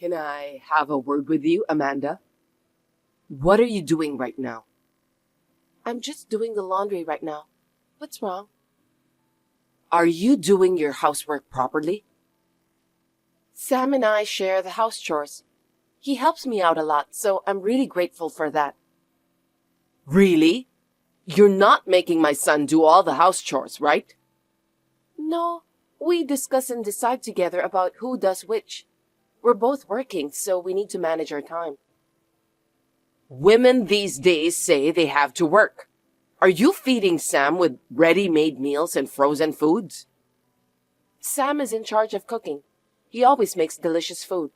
Can I have a word with you, Amanda? What are you doing right now? I'm just doing the laundry right now. What's wrong? Are you doing your housework properly? Sam and I share the house chores. He helps me out a lot, so I'm really grateful for that. Really? You're not making my son do all the house chores, right? No, we discuss and decide together about who does which. We're both working, so we need to manage our time. Women these days say they have to work. Are you feeding Sam with ready-made meals and frozen foods? Sam is in charge of cooking. He always makes delicious food.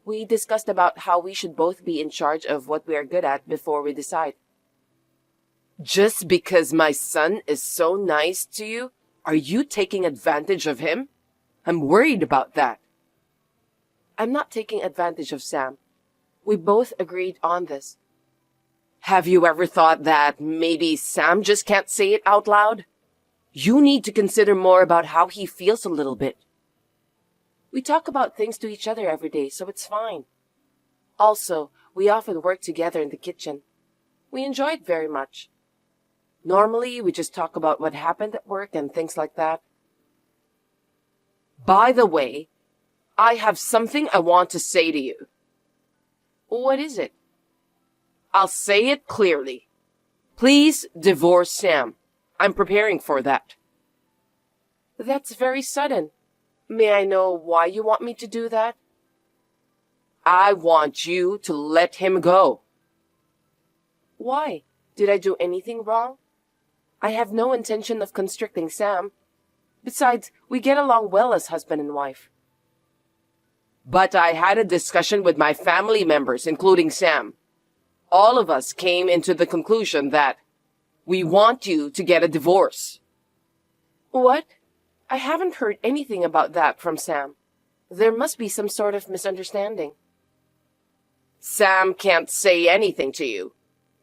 We discussed about how we should both be in charge of what we are good at before we decide. Just because my son is so nice to you, are you taking advantage of him? I'm worried about that. I'm not taking advantage of Sam. We both agreed on this. Have you ever thought that maybe Sam just can't say it out loud? You need to consider more about how he feels a little bit. We talk about things to each other every day, so it's fine. Also, we often work together in the kitchen. We enjoy it very much. Normally, we just talk about what happened at work and things like that. By the way, I have something I want to say to you. What is it? I'll say it clearly. Please divorce Sam. I'm preparing for that. That's very sudden. May I know why you want me to do that? I want you to let him go. Why? Did I do anything wrong? I have no intention of constricting Sam. Besides, we get along well as husband and wife. But I had a discussion with my family members, including Sam. All of us came into the conclusion that we want you to get a divorce. What? I haven't heard anything about that from Sam. There must be some sort of misunderstanding. Sam can't say anything to you,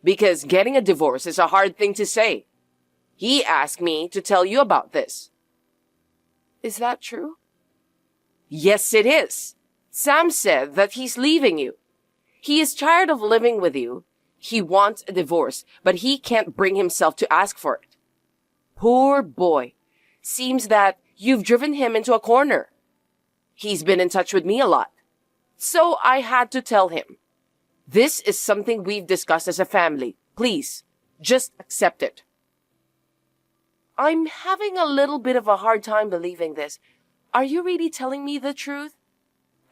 because getting a divorce is a hard thing to say. He asked me to tell you about this. Is that true? Yes, it is. Sam said that he's leaving you. He is tired of living with you. He wants a divorce, but he can't bring himself to ask for it. Poor boy. Seems that you've driven him into a corner. He's been in touch with me a lot. So I had to tell him. This is something we've discussed as a family. Please, just accept it. I'm having a little bit of a hard time believing this. Are you really telling me the truth?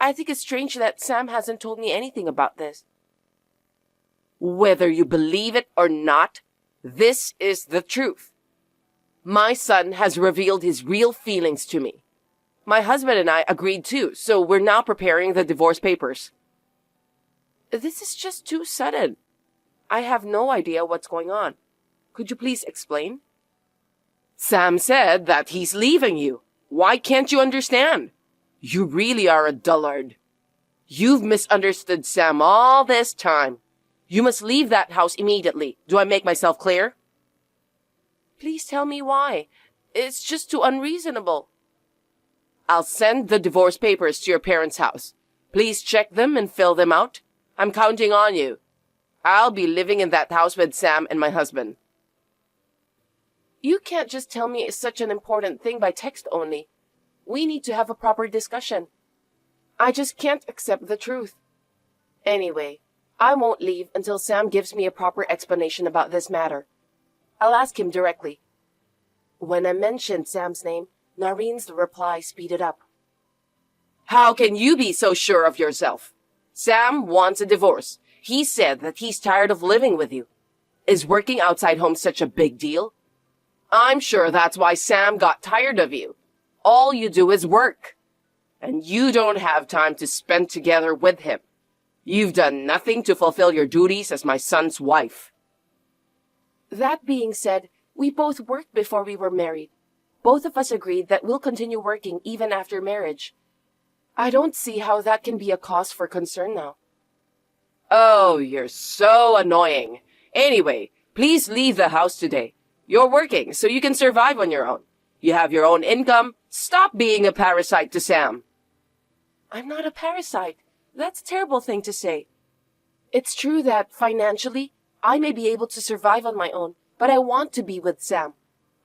I think it's strange that Sam hasn't told me anything about this. Whether you believe it or not, this is the truth. My son has revealed his real feelings to me. My husband and I agreed too, so we're now preparing the divorce papers. This is just too sudden. I have no idea what's going on. Could you please explain? Sam said that he's leaving you. Why can't you understand? You really are a dullard. You've misunderstood Sam all this time. You must leave that house immediately. Do I make myself clear? Please tell me why. It's just too unreasonable. I'll send the divorce papers to your parents' house. Please check them and fill them out. I'm counting on you. I'll be living in that house with Sam and my husband. You can't just tell me it's such an important thing by text only. We need to have a proper discussion. I just can't accept the truth. Anyway, I won't leave until Sam gives me a proper explanation about this matter. I'll ask him directly. When I mentioned Sam's name, Nareen's reply speeded up. How can you be so sure of yourself? Sam wants a divorce. He said that he's tired of living with you. Is working outside home such a big deal? I'm sure that's why Sam got tired of you. All you do is work. And you don't have time to spend together with him. You've done nothing to fulfill your duties as my son's wife. That being said, we both worked before we were married. Both of us agreed that we'll continue working even after marriage. I don't see how that can be a cause for concern now. Oh, you're so annoying. Anyway, please leave the house today. You're working, so you can survive on your own. You have your own income. Stop being a parasite to Sam. I'm not a parasite. That's a terrible thing to say. It's true that financially, I may be able to survive on my own, but I want to be with Sam.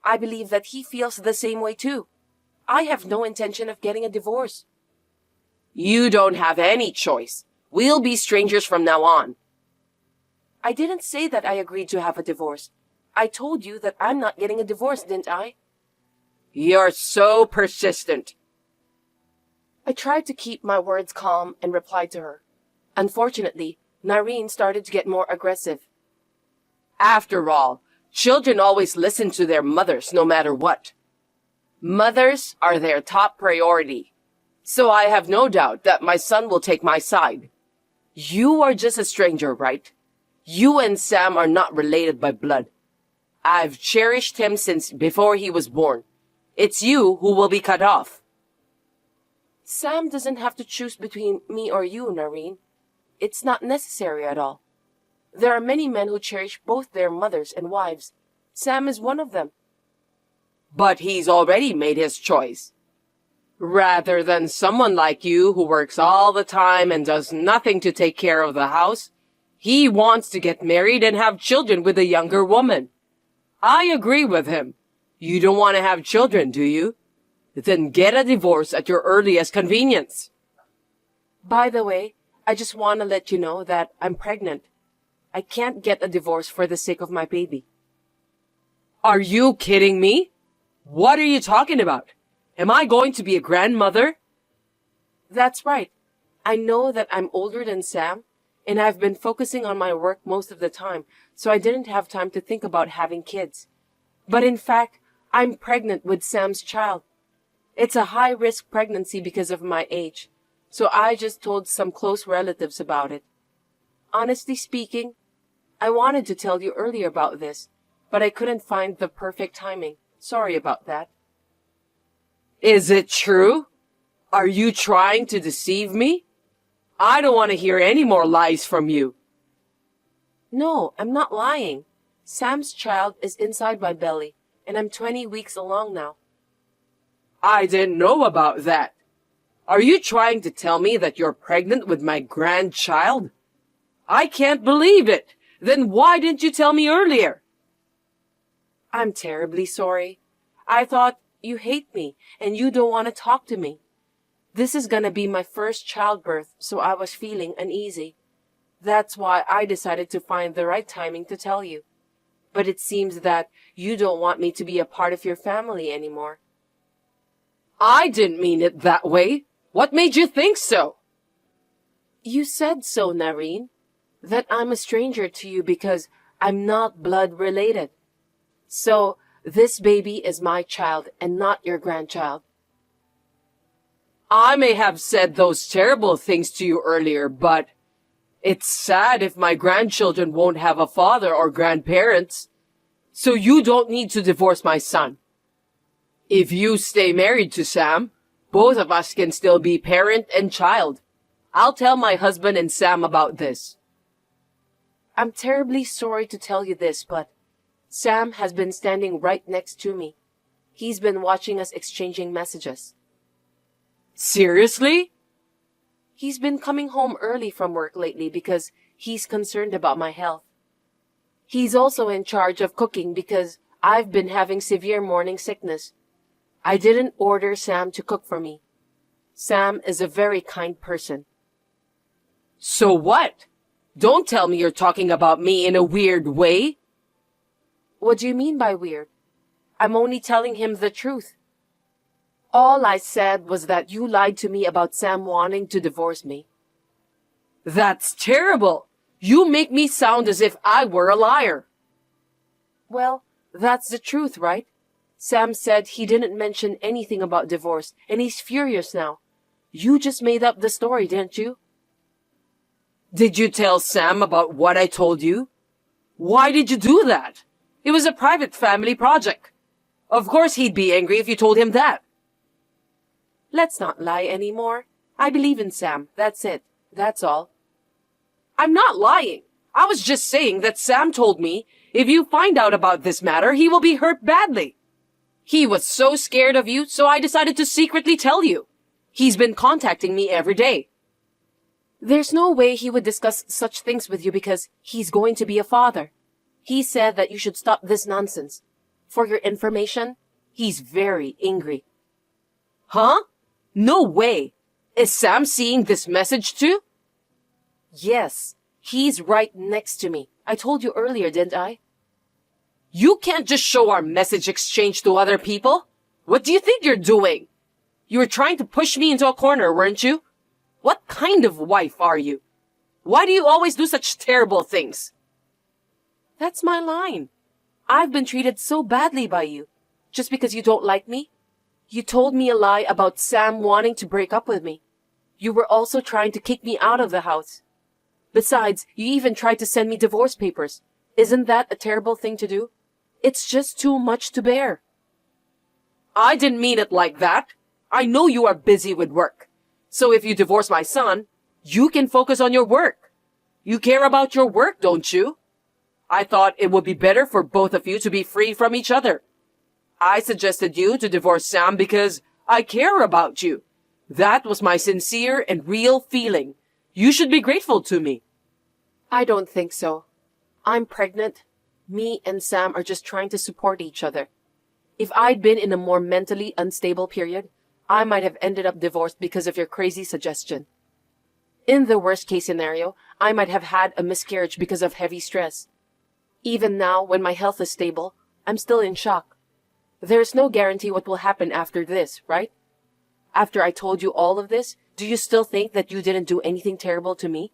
I believe that he feels the same way too. I have no intention of getting a divorce. You don't have any choice. We'll be strangers from now on. I didn't say that I agreed to have a divorce. I told you that I'm not getting a divorce, didn't I? You're so persistent. I tried to keep my words calm and replied to her. Unfortunately, Nareen started to get more aggressive. After all, children always listen to their mothers no matter what. Mothers are their top priority. So I have no doubt that my son will take my side. You are just a stranger, right? You and Sam are not related by blood. I've cherished him since before he was born. It's you who will be cut off. Sam doesn't have to choose between me or you, Nareen. It's not necessary at all. There are many men who cherish both their mothers and wives. Sam is one of them. But he's already made his choice. Rather than someone like you who works all the time and does nothing to take care of the house, he wants to get married and have children with a younger woman. I agree with him. You don't want to have children, do you? Then get a divorce at your earliest convenience. By the way, I just want to let you know that I'm pregnant. I can't get a divorce for the sake of my baby. Are you kidding me? What are you talking about? Am I going to be a grandmother? That's right. I know that I'm older than Sam, and I've been focusing on my work most of the time, so I didn't have time to think about having kids. But in fact, I'm pregnant with Sam's child. It's a high-risk pregnancy because of my age, so I just told some close relatives about it. Honestly speaking, I wanted to tell you earlier about this, but I couldn't find the perfect timing. Sorry about that. Is it true? Are you trying to deceive me? I don't want to hear any more lies from you. No, I'm not lying. Sam's child is inside my belly, and I'm 20 weeks along now. I didn't know about that. Are you trying to tell me that you're pregnant with my grandchild? I can't believe it. Then why didn't you tell me earlier? I'm terribly sorry. I thought you hate me and you don't want to talk to me. This is gonna be my first childbirth, so I was feeling uneasy. That's why I decided to find the right timing to tell you. But it seems that you don't want me to be a part of your family anymore. I didn't mean it that way. What made you think so? You said so, Nareen. That I'm a stranger to you because I'm not blood related. So, this baby is my child and not your grandchild. I may have said those terrible things to you earlier, but it's sad if my grandchildren won't have a father or grandparents. So you don't need to divorce my son. If you stay married to Sam, both of us can still be parent and child. I'll tell my husband and Sam about this. I'm terribly sorry to tell you this, but Sam has been standing right next to me. He's been watching us exchanging messages. Seriously? He's been coming home early from work lately because he's concerned about my health. He's also in charge of cooking because I've been having severe morning sickness. I didn't order Sam to cook for me. Sam is a very kind person. So what? Don't tell me you're talking about me in a weird way. What do you mean by weird? I'm only telling him the truth. All I said was that you lied to me about Sam wanting to divorce me. That's terrible. You make me sound as if I were a liar. Well, that's the truth, right? Sam said he didn't mention anything about divorce, and he's furious now. You just made up the story, didn't you? Did you tell Sam about what I told you? Why did you do that? It was a private family project. Of course he'd be angry if you told him that. Let's not lie anymore. I believe in Sam. That's it. That's all. I'm not lying. I was just saying that Sam told me if you find out about this matter, he will be hurt badly. He was so scared of you, so I decided to secretly tell you. He's been contacting me every day. There's no way he would discuss such things with you because he's going to be a father. He said that you should stop this nonsense. For your information, he's very angry. Huh? No way. Is Sam seeing this message too? Yes, he's right next to me. I told you earlier, didn't I? You can't just show our message exchange to other people. What do you think you're doing? You were trying to push me into a corner, weren't you? What kind of wife are you? Why do you always do such terrible things? That's my line. I've been treated so badly by you. Just because you don't like me? You told me a lie about Sam wanting to break up with me. You were also trying to kick me out of the house. Besides, you even tried to send me divorce papers. Isn't that a terrible thing to do? It's just too much to bear. I didn't mean it like that. I know you are busy with work. So if you divorce my son, you can focus on your work. You care about your work, don't you? I thought it would be better for both of you to be free from each other. I suggested you to divorce Sam because I care about you. That was my sincere and real feeling. You should be grateful to me. I don't think so. I'm pregnant. Me and Sam are just trying to support each other. If I'd been in a more mentally unstable period, I might have ended up divorced because of your crazy suggestion. In the worst case scenario, I might have had a miscarriage because of heavy stress. Even now, when my health is stable, I'm still in shock. There's no guarantee what will happen after this, right? After I told you all of this, do you still think that you didn't do anything terrible to me?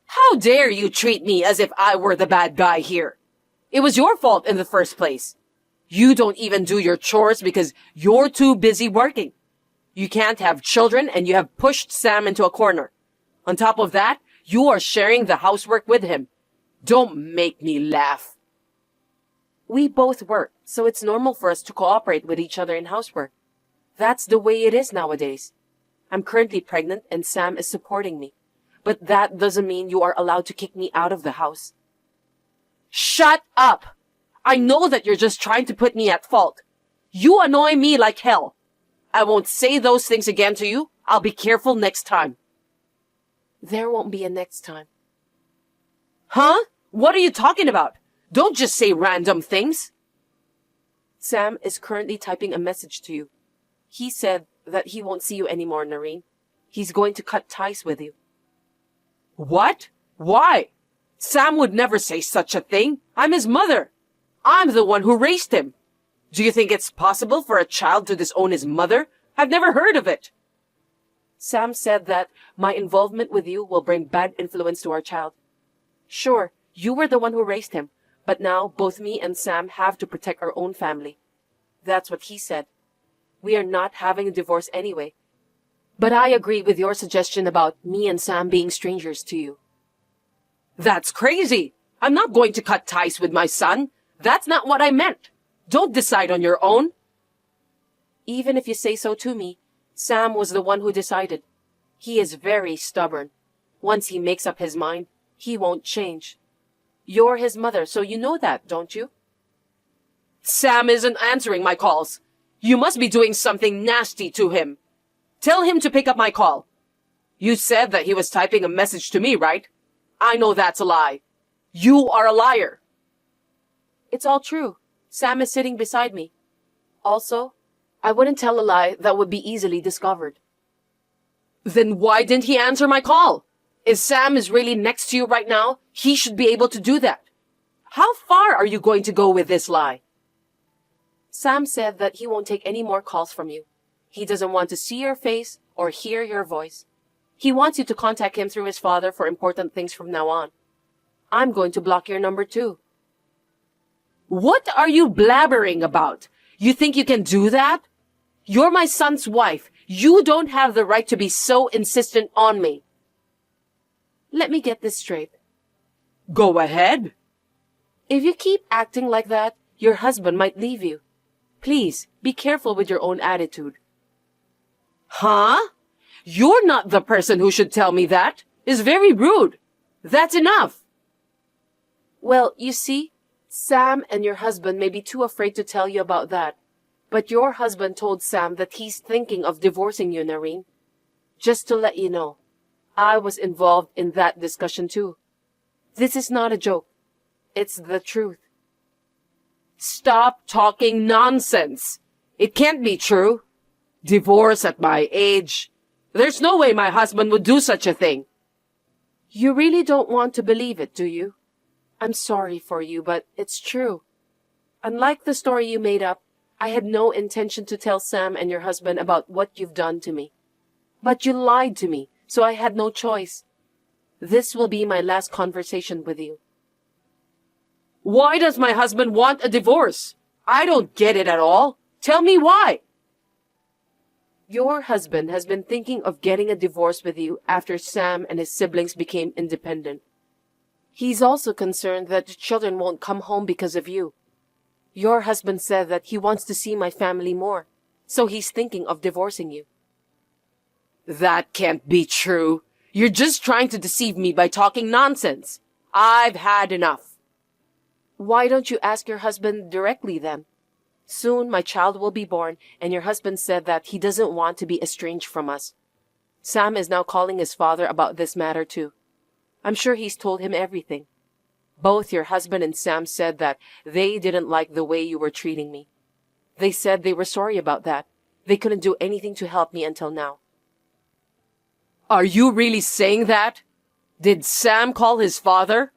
How dare you treat me as if I were the bad guy here? It was your fault in the first place. You don't even do your chores because you're too busy working. You can't have children and you have pushed Sam into a corner. On top of that, you are sharing the housework with him. Don't make me laugh. We both work, so it's normal for us to cooperate with each other in housework. That's the way it is nowadays. I'm currently pregnant and Sam is supporting me. But that doesn't mean you are allowed to kick me out of the house. Shut up! I know that you're just trying to put me at fault. You annoy me like hell. I won't say those things again to you. I'll be careful next time. There won't be a next time. Huh? What are you talking about? Don't just say random things. Sam is currently typing a message to you. He said that he won't see you anymore, Noreen. He's going to cut ties with you. What? Why? Sam would never say such a thing. I'm his mother. I'm the one who raised him. Do you think it's possible for a child to disown his mother? I've never heard of it. Sam said that my involvement with you will bring bad influence to our child. Sure, you were the one who raised him, but now both me and Sam have to protect our own family. That's what he said. We are not having a divorce anyway. But I agree with your suggestion about me and Sam being strangers to you. That's crazy. I'm not going to cut ties with my son. That's not what I meant. Don't decide on your own. Even if you say so to me, Sam was the one who decided. He is very stubborn. Once he makes up his mind, he won't change. You're his mother, so you know that, don't you? Sam isn't answering my calls. You must be doing something nasty to him. Tell him to pick up my call. You said that he was typing a message to me, right? I know that's a lie. You are a liar. It's all true. Sam is sitting beside me. Also, I wouldn't tell a lie that would be easily discovered. Then why didn't he answer my call? If Sam is really next to you right now, he should be able to do that. How far are you going to go with this lie? Sam said that he won't take any more calls from you. He doesn't want to see your face or hear your voice. He wants you to contact him through his father for important things from now on. I'm going to block your number too. What are you blabbering about? You think you can do that? You're my son's wife. You don't have the right to be so insistent on me. Let me get this straight. Go ahead. If you keep acting like that, your husband might leave you. Please, be careful with your own attitude. Huh? You're not the person who should tell me that. It's very rude. That's enough. Well, you see, Sam and your husband may be too afraid to tell you about that. But your husband told Sam that he's thinking of divorcing you, Noreen. Just to let you know, I was involved in that discussion too. This is not a joke. It's the truth. Stop talking nonsense. It can't be true. Divorce at my age. There's no way my husband would do such a thing. You really don't want to believe it, do you? I'm sorry for you, but it's true. Unlike the story you made up, I had no intention to tell Sam and your husband about what you've done to me. But you lied to me, so I had no choice. This will be my last conversation with you. Why does my husband want a divorce? I don't get it at all. Tell me why. Your husband has been thinking of getting a divorce with you after Sam and his siblings became independent. He's also concerned that the children won't come home because of you. Your husband said that he wants to see my family more, so he's thinking of divorcing you. That can't be true. You're just trying to deceive me by talking nonsense. I've had enough. Why don't you ask your husband directly then? Soon my child will be born, and your husband said that he doesn't want to be estranged from us. Sam is now calling his father about this matter too. I'm sure he's told him everything. Both your husband and Sam said that they didn't like the way you were treating me. They said they were sorry about that. They couldn't do anything to help me until now. Are you really saying that? Did Sam call his father?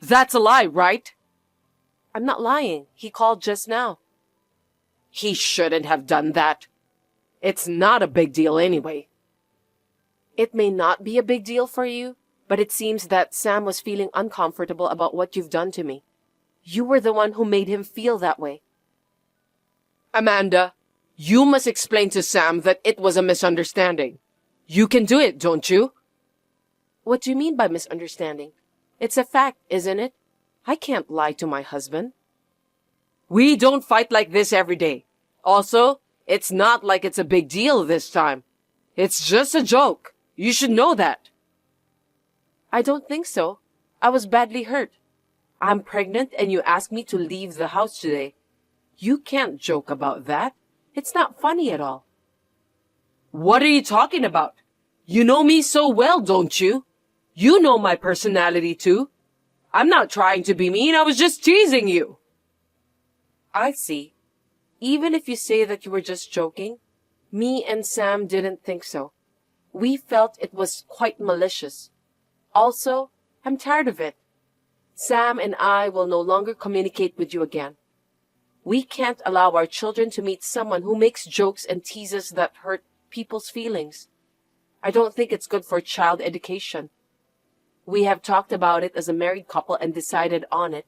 That's a lie, right? I'm not lying. He called just now. He shouldn't have done that. It's not a big deal anyway. It may not be a big deal for you, but it seems that Sam was feeling uncomfortable about what you've done to me. You were the one who made him feel that way. Amanda, you must explain to Sam that it was a misunderstanding. You can do it, don't you? What do you mean by misunderstanding? It's a fact, isn't it? I can't lie to my husband. We don't fight like this every day. Also, it's not like it's a big deal this time. It's just a joke. You should know that. I don't think so. I was badly hurt. I'm pregnant and you asked me to leave the house today. You can't joke about that. It's not funny at all. What are you talking about? You know me so well, don't you? You know my personality too. I'm not trying to be mean. I was just teasing you. I see. Even if you say that you were just joking, me and Sam didn't think so. We felt it was quite malicious. Also, I'm tired of it. Sam and I will no longer communicate with you again. We can't allow our children to meet someone who makes jokes and teases that hurt people's feelings. I don't think it's good for child education. We have talked about it as a married couple and decided on it.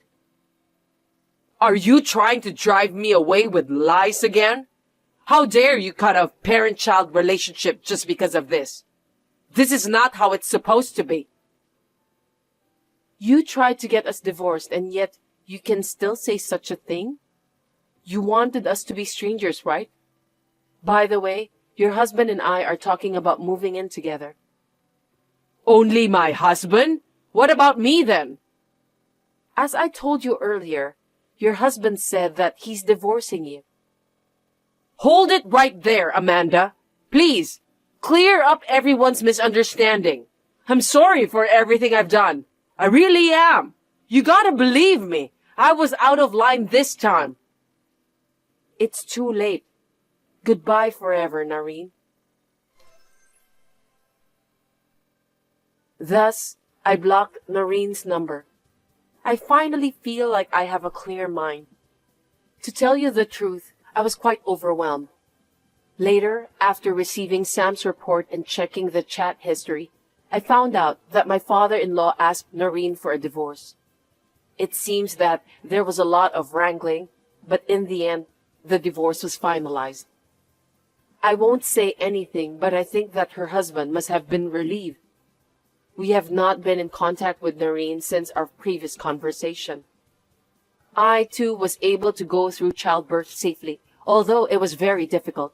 Are you trying to drive me away with lies again? How dare you cut a parent-child relationship just because of this? This is not how it's supposed to be. You tried to get us divorced and yet you can still say such a thing? You wanted us to be strangers, right? By the way, your husband and I are talking about moving in together. Only my husband? What about me then? As I told you earlier, your husband said that he's divorcing you. Hold it right there, Amanda. Please, clear up everyone's misunderstanding. I'm sorry for everything I've done. I really am. You gotta believe me. I was out of line this time. It's too late. Goodbye forever, Nareen. Thus, I blocked Nareen's number. I finally feel like I have a clear mind. To tell you the truth, I was quite overwhelmed. Later, after receiving Sam's report and checking the chat history, I found out that my father-in-law asked Nareen for a divorce. It seems that there was a lot of wrangling, but in the end, the divorce was finalized. I won't say anything, but I think that her husband must have been relieved. We have not been in contact with Nareen since our previous conversation. I, too, was able to go through childbirth safely, although it was very difficult.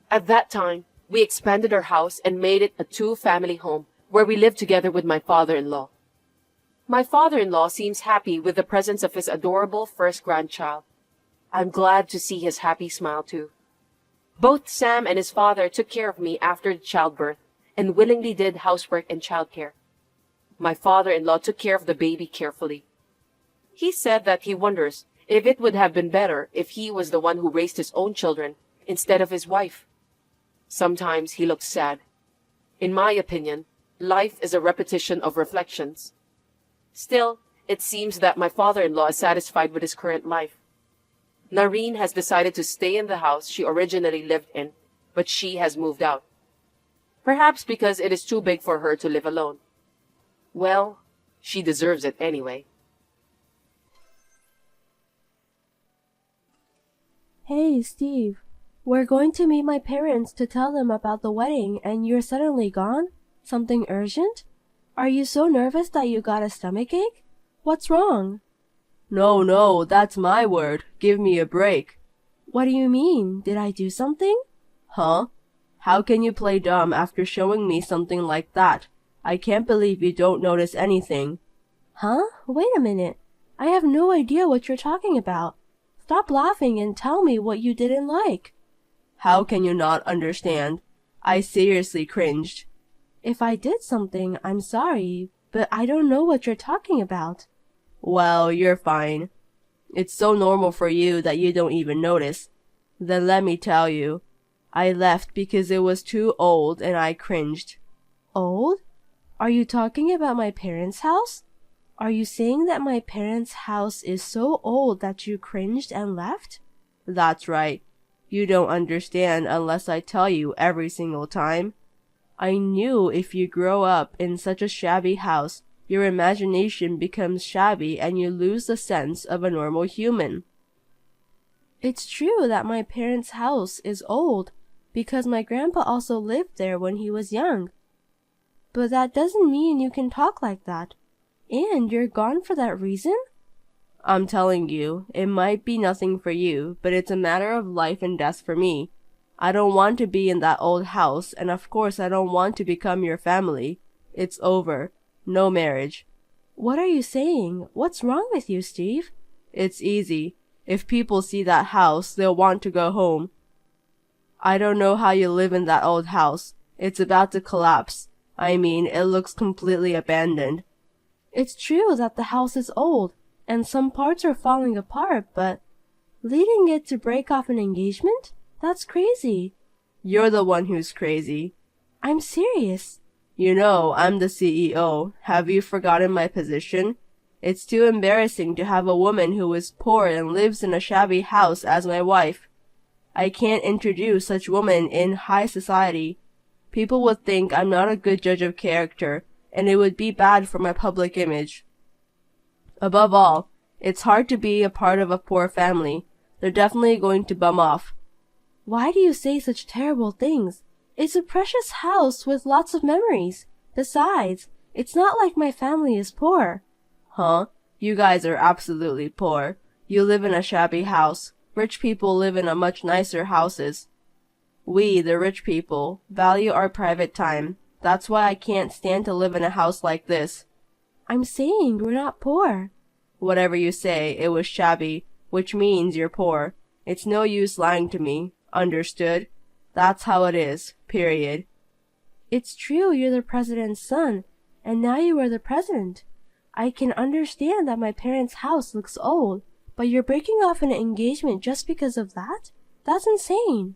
At that time, we expanded our house and made it a two-family home where we lived together with my father-in-law. My father-in-law seems happy with the presence of his adorable first grandchild. I'm glad to see his happy smile too. Both Sam and his father took care of me after the childbirth, and willingly did housework and childcare. My father-in-law took care of the baby carefully. He said that he wonders if it would have been better if he was the one who raised his own children instead of his wife. Sometimes he looked sad. In my opinion, life is a repetition of reflections. Still, it seems that my father-in-law is satisfied with his current life. Nareen has decided to stay in the house she originally lived in, but she has moved out. Perhaps because it is too big for her to live alone. Well, she deserves it anyway. Hey, Steve. We're going to meet my parents to tell them about the wedding and you're suddenly gone? Something urgent? Are you so nervous that you got a stomachache? What's wrong? No, that's my word. Give me a break. What do you mean? Did I do something? Huh? How can you play dumb after showing me something like that? I can't believe you don't notice anything. Huh? Wait a minute. I have no idea what you're talking about. Stop laughing and tell me what you didn't like. How can you not understand? I seriously cringed. If I did something, I'm sorry, but I don't know what you're talking about. Well, you're fine. It's so normal for you that you don't even notice. Then let me tell you. I left because it was too old and I cringed. Old? Are you talking about my parents' house? Are you saying that my parents' house is so old that you cringed and left? That's right. You don't understand unless I tell you every single time. I knew if you grow up in such a shabby house, your imagination becomes shabby and you lose the sense of a normal human. It's true that my parents' house is old because my grandpa also lived there when he was young. But that doesn't mean you can talk like that. And you're gone for that reason? I'm telling you, it might be nothing for you, but it's a matter of life and death for me. I don't want to be in that old house, and of course I don't want to become your family. It's over. No marriage. What are you saying? What's wrong with you, Steve? It's easy. If people see that house, they'll want to go home. I don't know how you live in that old house. It's about to collapse. I mean, it looks completely abandoned. It's true that the house is old, and some parts are falling apart, but leading it to break off an engagement? That's crazy. You're the one who's crazy. I'm serious. You know, I'm the CEO. Have you forgotten my position? It's too embarrassing to have a woman who is poor and lives in a shabby house as my wife. I can't introduce such women in high society. People would think I'm not a good judge of character, and it would be bad for my public image. Above all, it's hard to be a part of a poor family. They're definitely going to bum off. Why do you say such terrible things? It's a precious house with lots of memories. Besides, it's not like my family is poor. Huh? You guys are absolutely poor. You live in a shabby house. Rich people live in a much nicer houses. We, the rich people, value our private time. That's why I can't stand to live in a house like this. I'm saying we're not poor. Whatever you say, it was shabby, which means you're poor. It's no use lying to me. Understood? That's how it is. Period. It's true you're the president's son, and now you are the president. I can understand that my parents' house looks old, but you're breaking off an engagement just because of that? That's insane.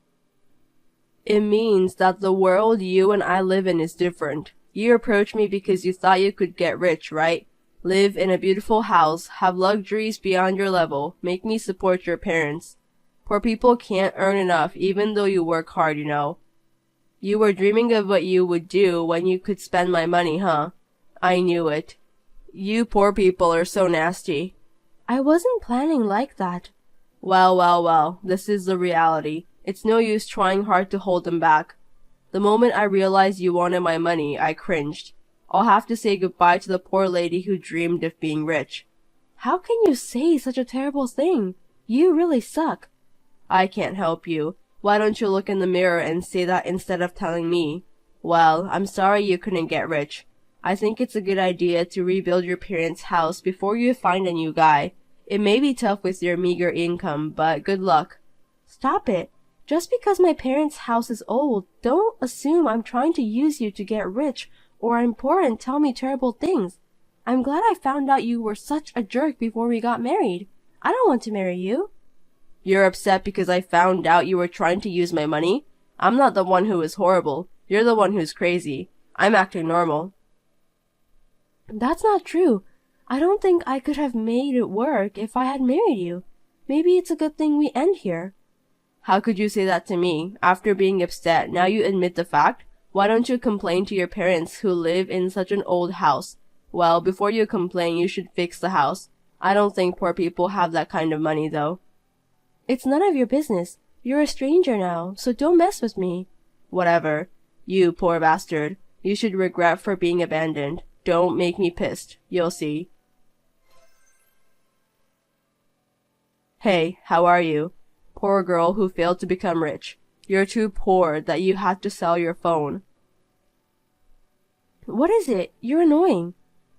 It means that the world you and I live in is different. You approached me because you thought you could get rich, right? Live in a beautiful house, have luxuries beyond your level, make me support your parents. Poor people can't earn enough even though you work hard, you know. You were dreaming of what you would do when you could spend my money, huh? I knew it. You poor people are so nasty. I wasn't planning like that. Well, this is the reality. It's no use trying hard to hold them back. The moment I realized you wanted my money, I cringed. I'll have to say goodbye to the poor lady who dreamed of being rich. How can you say such a terrible thing? You really suck. I can't help you. Why don't you look in the mirror and say that instead of telling me? Well, I'm sorry you couldn't get rich. I think it's a good idea to rebuild your parents' house before you find a new guy. It may be tough with your meager income, but good luck. Stop it. Just because my parents' house is old, don't assume I'm trying to use you to get rich or I'm poor and tell me terrible things. I'm glad I found out you were such a jerk before we got married. I don't want to marry you. You're upset because I found out you were trying to use my money? I'm not the one who is horrible. You're the one who's crazy. I'm acting normal. That's not true. I don't think I could have made it work if I had married you. Maybe it's a good thing we end here. How could you say that to me? After being upset, now you admit the fact? Why don't you complain to your parents who live in such an old house? Well, before you complain, you should fix the house. I don't think poor people have that kind of money, though. It's none of your business. You're a stranger now, so don't mess with me. Whatever. You poor bastard. You should regret for being abandoned. Don't make me pissed. You'll see. Hey, how are you? Poor girl who failed to become rich. You're too poor that you had to sell your phone. What is it? You're annoying.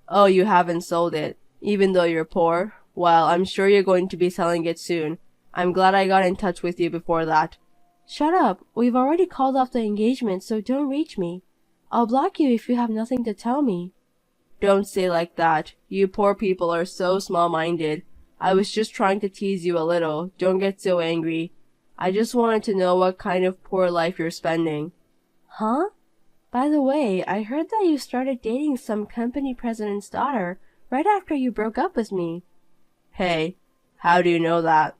Oh, you haven't sold it, even though you're poor? Well, I'm sure you're going to be selling it soon. I'm glad I got in touch with you before that. Shut up. We've already called off the engagement, so don't reach me. I'll block you if you have nothing to tell me. Don't say like that. You poor people are so small-minded. I was just trying to tease you a little. Don't get so angry. I just wanted to know what kind of poor life you're spending. Huh? By the way, I heard that you started dating some company president's daughter right after you broke up with me. Hey, how do you know that?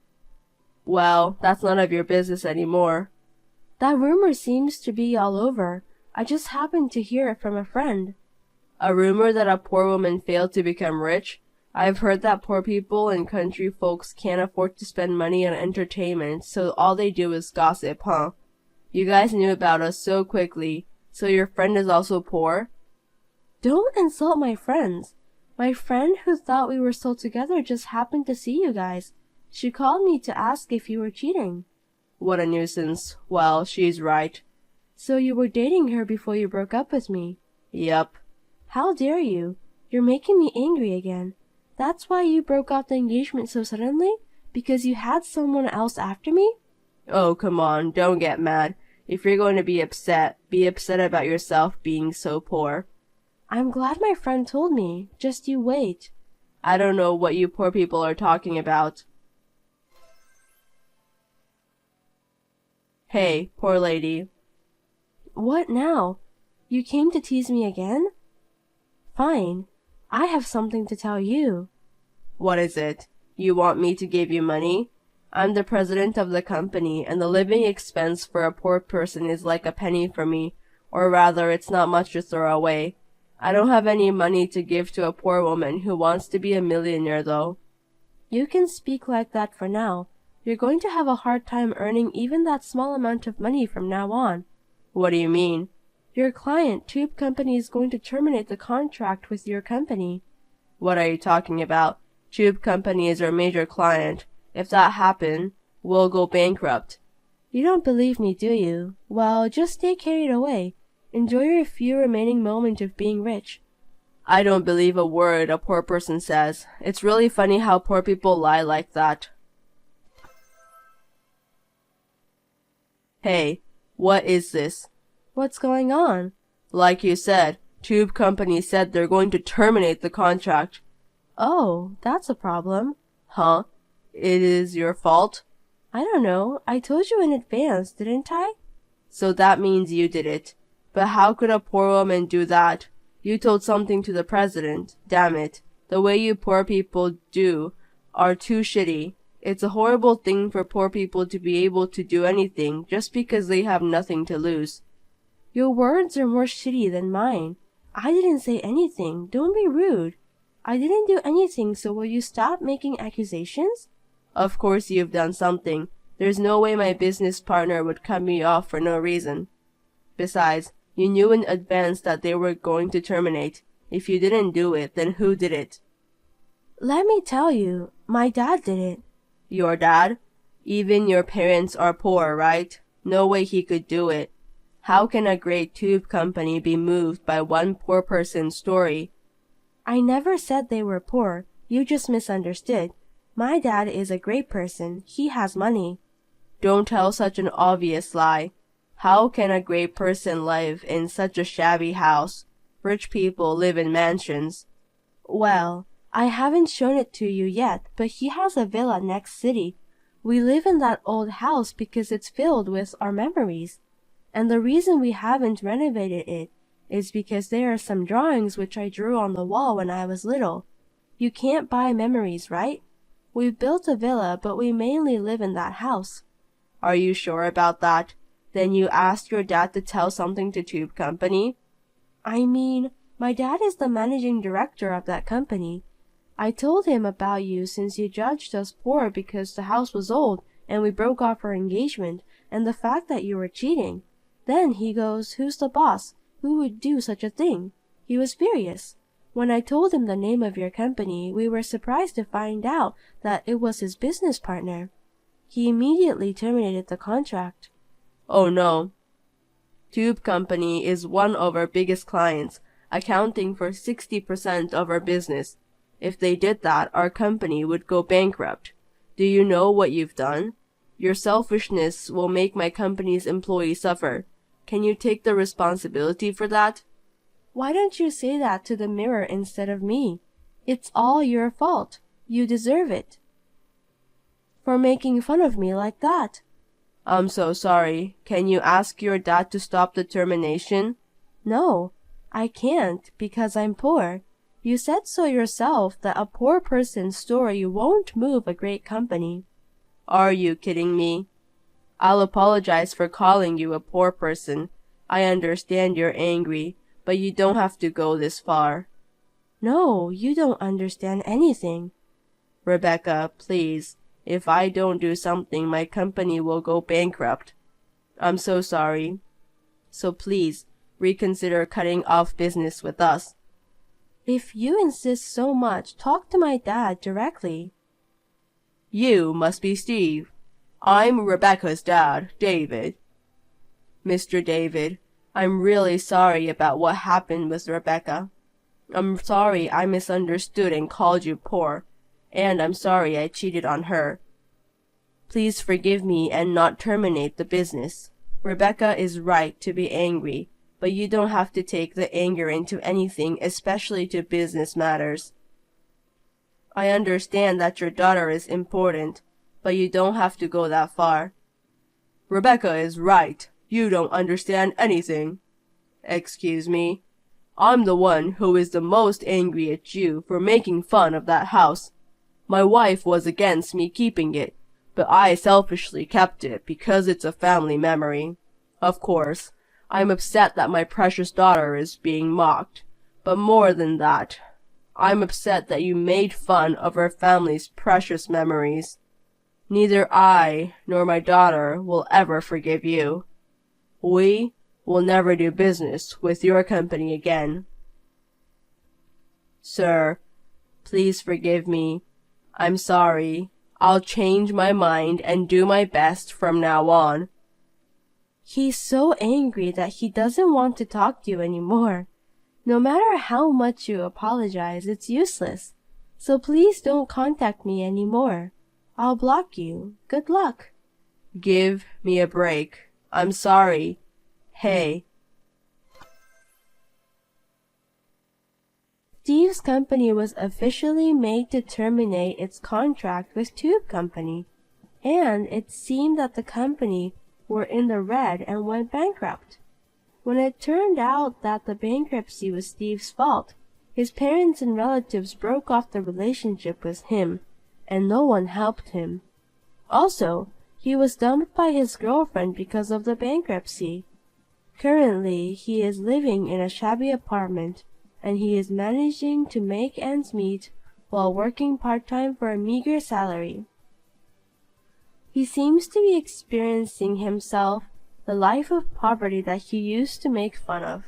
Well, that's none of your business anymore. That rumor seems to be all over. I just happened to hear it from a friend. A rumor that a poor woman failed to become rich? I've heard that poor people and country folks can't afford to spend money on entertainment, so all they do is gossip, huh? You guys knew about us so quickly, so your friend is also poor? Don't insult my friends. My friend who thought we were still together just happened to see you guys. She called me to ask if you were cheating. What a nuisance. Well, she's right. So you were dating her before you broke up with me? Yep. How dare you? You're making me angry again. That's why you broke off the engagement so suddenly? Because you had someone else after me? Oh, come on, don't get mad. If you're going to be upset about yourself being so poor. I'm glad my friend told me. Just you wait. I don't know what you poor people are talking about. Hey, poor lady. What now? You came to tease me again? Fine. I have something to tell you. What is it? You want me to give you money? I'm the president of the company, and the living expense for a poor person is like a penny for me, or rather, it's not much to throw away. I don't have any money to give to a poor woman who wants to be a millionaire, though. You can speak like that for now. You're going to have a hard time earning even that small amount of money from now on. What do you mean? Your client, Tube Company, is going to terminate the contract with your company. What are you talking about? Tube Company is our major client. If that happened, we'll go bankrupt. You don't believe me, do you? Well, just stay carried away. Enjoy your few remaining moments of being rich. I don't believe a word a poor person says. It's really funny how poor people lie like that. Hey, what is this? What's going on? Like you said, Tube Company said they're going to terminate the contract. Oh, that's a problem. Huh? It is your fault? I don't know. I told you in advance, didn't I? So that means you did it. But how could a poor woman do that? You told something to the president. Damn it. The way you poor people do are too shitty. It's a horrible thing for poor people to be able to do anything just because they have nothing to lose. Your words are more shitty than mine. I didn't say anything. Don't be rude. I didn't do anything, so will you stop making accusations? Of course you've done something. There's no way my business partner would cut me off for no reason. Besides, you knew in advance that they were going to terminate. If you didn't do it, then who did it? Let me tell you, my dad did it. Your dad? Even your parents are poor, right? No way he could do it. How can a great tube company be moved by one poor person's story? I never said they were poor. You just misunderstood. My dad is a great person. He has money. Don't tell such an obvious lie. How can a great person live in such a shabby house? Rich people live in mansions. Well, I haven't shown it to you yet, but he has a villa next city. We live in that old house because it's filled with our memories. And the reason we haven't renovated it is because there are some drawings which I drew on the wall when I was little. You can't buy memories, right? We've built a villa, but we mainly live in that house. Are you sure about that? Then you asked your dad to tell something to Tube Company? I mean, my dad is the managing director of that company. I told him about you since you judged us poor because the house was old and we broke off our engagement and the fact that you were cheating. Then he goes, who's the boss? Who would do such a thing? He was furious. When I told him the name of your company, we were surprised to find out that it was his business partner. He immediately terminated the contract. Oh no. Tube Company is one of our biggest clients, accounting for 60% of our business. If they did that, our company would go bankrupt. Do you know what you've done? Your selfishness will make my company's employees suffer. Can you take the responsibility for that? Why don't you say that to the mirror instead of me? It's all your fault. You deserve it. For making fun of me like that. I'm so sorry. Can you ask your dad to stop the termination? No, I can't because I'm poor. You said so yourself that a poor person's story won't move a great company. Are you kidding me? I'll apologize for calling you a poor person. I understand you're angry, but you don't have to go this far. No, you don't understand anything. Rebecca, please. If I don't do something, my company will go bankrupt. I'm so sorry. So please, reconsider cutting off business with us. If you insist so much, talk to my dad directly. You must be Steve. I'm Rebecca's dad, David. Mr. David, I'm really sorry about what happened with Rebecca. I'm sorry I misunderstood and called you poor, and I'm sorry I cheated on her. Please forgive me and not terminate the business. Rebecca is right to be angry, but you don't have to take the anger into anything, especially to business matters. I understand that your daughter is important, but you don't have to go that far. Rebecca is right. You don't understand anything. Excuse me. I'm the one who is the most angry at you for making fun of that house. My wife was against me keeping it, but I selfishly kept it because it's a family memory. Of course, I'm upset that my precious daughter is being mocked, but more than that, I'm upset that you made fun of our family's precious memories. Neither I nor my daughter will ever forgive you. We will never do business with your company again. Sir, please forgive me. I'm sorry. I'll change my mind and do my best from now on. He's so angry that he doesn't want to talk to you anymore. No matter how much you apologize, it's useless. So please don't contact me anymore. I'll block you. Good luck. Give me a break. I'm sorry. Hey. Steve's company was officially made to terminate its contract with Tube Company, and it seemed that the company were in the red and went bankrupt. When it turned out that the bankruptcy was Steve's fault, his parents and relatives broke off the relationship with him, and no one helped him. Also, he was dumped by his girlfriend because of the bankruptcy. Currently, he is living in a shabby apartment, and he is managing to make ends meet while working part-time for a meager salary. He seems to be experiencing himself the life of poverty that he used to make fun of.